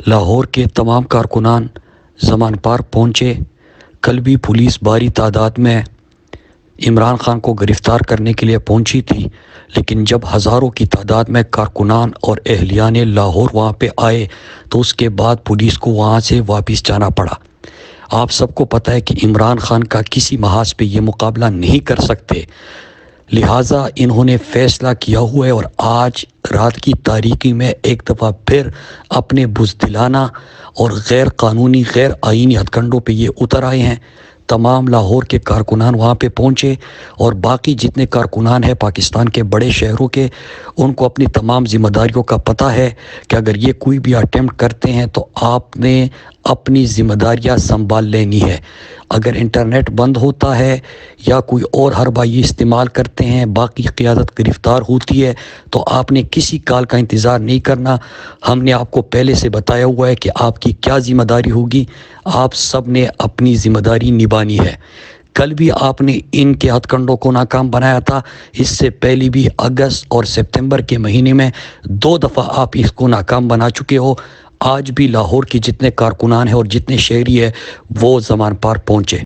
لاہور کے تمام کارکنان زمان پارک پہنچے۔ کل بھی پولیس بھاری تعداد میں عمران خان کو گرفتار کرنے کے لیے پہنچی تھی، لیکن جب ہزاروں کی تعداد میں کارکنان اور اہلیہ نے لاہور وہاں پہ آئے تو اس کے بعد پولیس کو وہاں سے واپس جانا پڑا۔ آپ سب کو پتہ ہے کہ عمران خان کا کسی محاذ پہ یہ مقابلہ نہیں کر سکتے، لہٰذا انہوں نے فیصلہ کیا ہوا ہے اور آج رات کی تاریکی میں ایک دفعہ پھر اپنے بزدلانہ اور غیر قانونی غیر آئینی ہتھ کنڈوں پہ یہ اتر آئے ہیں۔ تمام لاہور کے کارکنان وہاں پہ پہنچے اور باقی جتنے کارکنان ہیں پاکستان کے بڑے شہروں کے، ان کو اپنی تمام ذمہ داریوں کا پتہ ہے کہ اگر یہ کوئی بھی اٹیمپٹ کرتے ہیں تو آپ نے اپنی ذمہ داریاں سنبھال لینی ہے۔ اگر انٹرنیٹ بند ہوتا ہے یا کوئی اور حربائی استعمال کرتے ہیں، باقی قیادت گرفتار ہوتی ہے، تو آپ نے کسی کال کا انتظار نہیں کرنا۔ ہم نے آپ کو پہلے سے بتایا ہوا ہے کہ آپ کی کیا ذمہ داری ہوگی، آپ سب نے اپنی ذمہ داری نبھانی ہے۔ کل بھی آپ نے ان کے ہتھ کنڈوں کو ناکام بنایا تھا، اس سے پہلے بھی اگست اور سپتمبر کے مہینے میں 2 دفعہ آپ اس کو ناکام بنا چکے ہو۔ آج بھی لاہور کے جتنے کارکنان ہیں اور جتنے شہری ہیں وہ زمان پارک پہنچے۔